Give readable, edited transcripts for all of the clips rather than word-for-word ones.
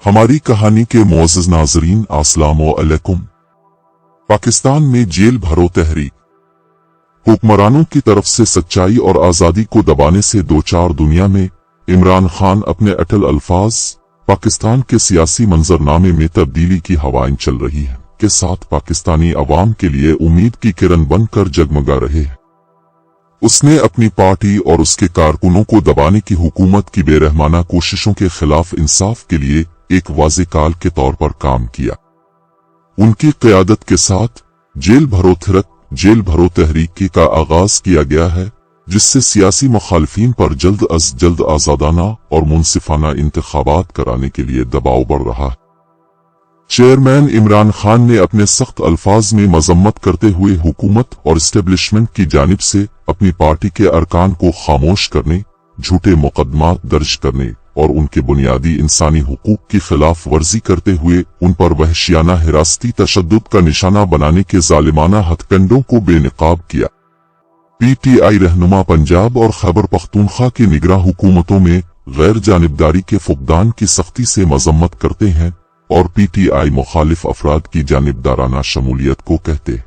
हमारी कहानी के मुअज़्ज़ज़ नाज़रीन अस्सलामु अलैकुम। पाकिस्तान में जेल भरो तहरीक। हुक्मरानों की तरफ से सच्चाई और आज़ादी को दबाने से दो चार दुनिया में इमरान खान अपने अटल अल्फाज पाकिस्तान के सियासी मंजरनामे में तब्दीली की हवाएं चल रही हैं के साथ पाकिस्तानी अवाम के लिए उम्मीद की किरण बनकर जगमगा रहे हैं। उसने अपनी पार्टी और उसके कारकुनों को दबाने की हुकूमत की बेरहमाना कोशिशों के खिलाफ इंसाफ के लिए एक वाज़े काल के तौर पर काम किया। उनकी क़यादत के साथ जेल भरो तहरीक का आगाज किया गया है, जिससे सियासी मुखालिफिन पर जल्द अज जल्द आज़ादाना और मुनसिफाना इंतखाबात कराने के लिए दबाव बढ़ रहा है। चेयरमैन इमरान खान ने अपने सख्त अल्फाज में मजम्मत करते हुए हुकूमत और इस्टेब्लिशमेंट की जानिब से अपनी पार्टी के अरकान को खामोश करने, झूठे मुकदमात दर्ज करने और उनके बुनियादी इंसानी हुकूक की खिलाफ वर्जी करते हुए उन पर वहशियाना हिरासती तशद्दुद का निशाना बनाने के जालिमाना हथकंडों को बेनकाब किया। पीटीआई रहनुमा पंजाब और खैबर पख्तूनख्वा की निगरां हुकूमतों में गैर जानिबदारी के फुकदान की सख्ती से मजम्मत करते हैं और पीटीआई मुखालिफ अफराद की जानिबदाराना शमूलियत को कहते हैं।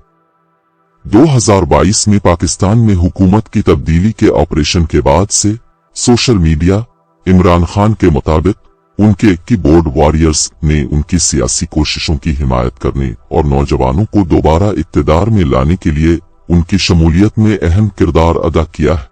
2022 में पाकिस्तान में हुकूमत की तब्दीली के ऑपरेशन के बाद से सोशल मीडिया इमरान खान के मुताबिक उनके कीबोर्ड वॉरियर्स ने उनकी सियासी कोशिशों की हिमायत करने और नौजवानों को दोबारा इक्तिदार में लाने के लिए उनकी शमूलियत में अहम किरदार अदा किया है।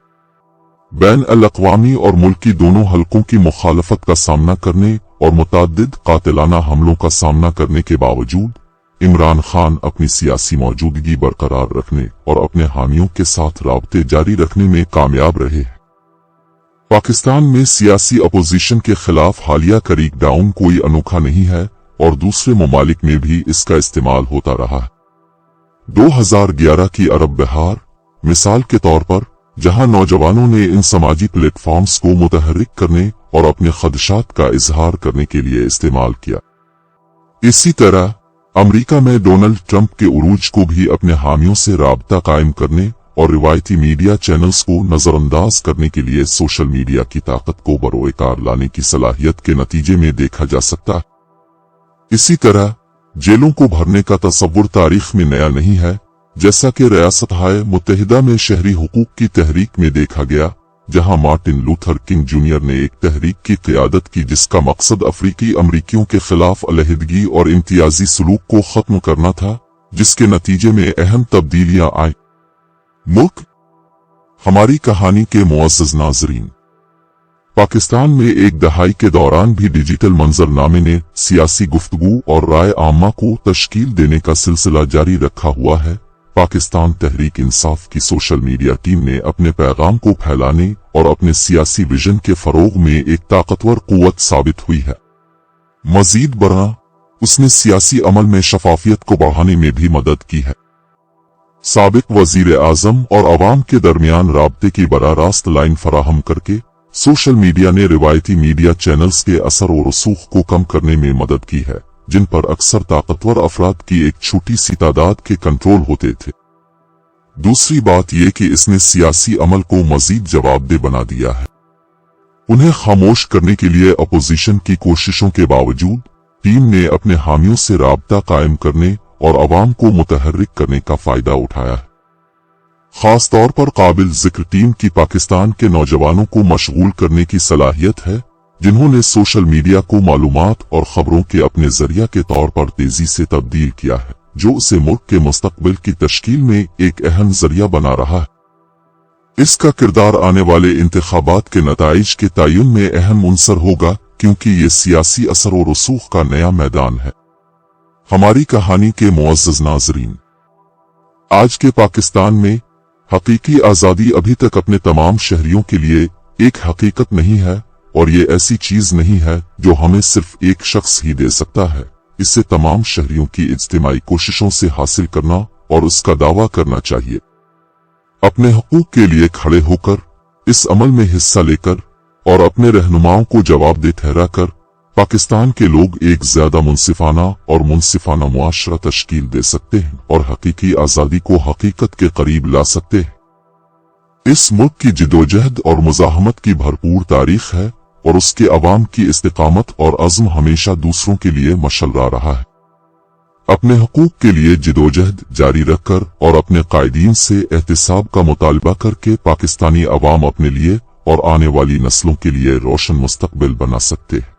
बैन अल-अक़वामी और मुल्की दोनों हलकों की मुखालफत का सामना करने और मुतअद्दिद कातिलाना हमलों का सामना करने के बावजूद इमरान खान अपनी सियासी मौजूदगी बरकरार रखने और अपने हामियों के साथ राब्ते जारी रखने में कामयाब रहे हैं। पाकिस्तान में सियासी अपोजिशन के खिलाफ हालिया क्रैकडाउन कोई अनोखा नहीं है और दूसरे ममालिक में भी इसका इस्तेमाल होता रहा है। 2011 की अरब बहार मिसाल के तौर पर, जहां नौजवानों ने इन समाजी प्लेटफॉर्म्स को मुतहर्रिक करने और अपने खदशात का इजहार करने के लिए इस्तेमाल किया। इसी तरह अमेरिका में डोनाल्ड ट्रंप के उरूज को भी अपने हामियों से राबता कायम करने और रिवायती मीडिया चैनल्स को नजरअंदाज करने के लिए सोशल मीडिया की ताकत को बरोएकार लाने की सलाहियत के नतीजे में देखा जा सकता है। इसी तरह जेलों को भरने का तस्वुर तारीख में नया नहीं है, जैसा कि रियासत-ए मुत्तहिदा में शहरी हुकूक की तहरीक में देखा गया, जहां मार्टिन लूथर किंग जूनियर ने एक तहरीक की क़यादत की जिसका मकसद अफ्रीकी अमरीकियों के खिलाफ अलहदगी और इम्तियाजी सलूक को खत्म करना था, जिसके नतीजे में अहम तब्दीलियां आईं। मुल्क हमारी कहानी के मुअज़्ज़ज़ नाज़रीन, पाकिस्तान में एक दहाई के दौरान भी डिजिटल मंजरनामे ने सियासी गुफ्तगू और राय आमा को तश्कील देने का सिलसिला जारी रखा हुआ है। पाकिस्तान तहरीक इंसाफ की सोशल मीडिया टीम ने अपने पैगाम को फैलाने और अपने सियासी विजन के फरोग में एक ताकतवर कुव्वत साबित हुई है। मजीद बरना उसने सियासी अमल में शफाफियत को बढ़ाने में भी मदद की है। साबिक वजीर आजम और अवाम के दरमियान राब्ते की बराह रास्त लाइन फराहम करके सोशल मीडिया ने रिवायती मीडिया चैनल्स के असर और रसूख को कम करने में मदद की है, जिन पर अक्सर ताकतवर अफराद की एक छोटी सी तादाद के कंट्रोल होते थे। दूसरी बात यह कि इसने सियासी अमल को मजीद जवाबदेह बना दिया है। उन्हें खामोश करने के लिए अपोजिशन की कोशिशों के बावजूद टीम ने अपने हामियों से राब्ता कायम करने और अवाम को मुतहर्रिक करने का फायदा उठाया है। खास तौर पर काबिल जिक्र टीम की पाकिस्तान के नौजवानों को मशगूल करने की सलाहियत है, जिन्होंने सोशल मीडिया को मालूमात और खबरों के अपने जरिया के तौर पर तेजी से तब्दील किया है, जो उसे मुल्क के मुस्तकबिल की तश्कील में एक अहम जरिया बना रहा है। इसका किरदार आने वाले इंतखाबात के नताइज के तयन में अहम उन्सर होगा, क्योंकि ये सियासी असर और रसूख का नया मैदान है। हमारी कहानी के मुअज़्ज़ज़ नाज़रीन, आज के पाकिस्तान में हकीकी आज़ादी अभी तक अपने तमाम शहरियों के लिए एक हकीकत नहीं है, और ये ऐसी चीज नहीं है जो हमें सिर्फ एक शख्स ही दे सकता है। इसे तमाम शहरियों की इज्तिमाई कोशिशों से हासिल करना और उसका दावा करना चाहिए। अपने हुकूक के लिए खड़े होकर, इस अमल में हिस्सा लेकर और अपने रहनुमाओं को जवाबदेह ठहराकर पाकिस्तान के लोग एक ज्यादा मुनसिफाना मुआशरा तश्कील दे सकते हैं और हकीकी आज़ादी को हकीकत के करीब ला सकते हैं। इस मुल्क की जिदोजहद और मुज़ाहमत की भरपूर तारीख है और उसके अवाम की इस्तिकामत और अज़्म हमेशा दूसरों के लिए मशल्ला रहा है। अपने हकूक के लिए जिदोजहद जारी रखकर और अपने कायदीन से एहतिसाब का मुतालबा करके पाकिस्तानी अवाम अपने लिए और आने वाली नस्लों के लिए रोशन मुस्तकबिल बना सकते हैं।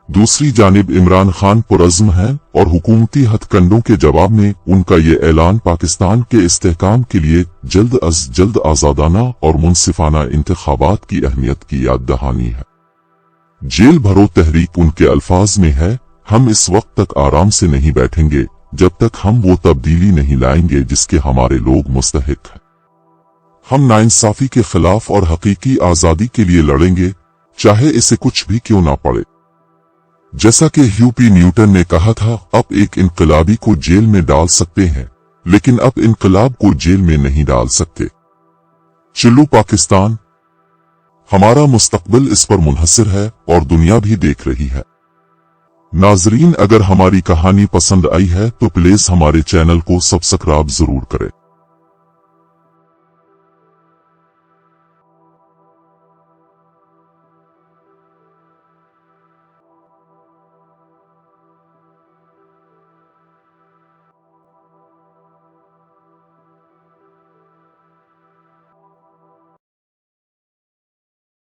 दूसरी जानिब इमरान खान पुरअज़्म हैं और हुकूमती हथकंडों के जवाब में उनका ये ऐलान पाकिस्तान के इस्तेहकाम के लिए जल्द अज जल्द आज़ादाना और मुनसिफाना इंतखाबात की अहमियत की याद दहानी है। जेल भरो तहरीक उनके अल्फाज में है, हम इस वक्त तक आराम से नहीं बैठेंगे जब तक हम वो तब्दीली नहीं लाएंगे जिसके हमारे लोग मुस्तहिक हैं। हम नाइंसाफी के खिलाफ और हकीकी आजादी के लिए लड़ेंगे, चाहे इसे कुछ भी क्यों ना पड़े। जैसा कि ह्यूपी न्यूटन ने कहा था, अब एक इनकलाबी को जेल में डाल सकते हैं, लेकिन अब इनकलाब को जेल में नहीं डाल सकते। चिल्लू पाकिस्तान, हमारा मुस्तकबिल इस पर मुनहसर है और दुनिया भी देख रही है। नाजरीन, अगर हमारी कहानी पसंद आई है तो प्लीज हमारे चैनल को सब्सक्राइब जरूर करें।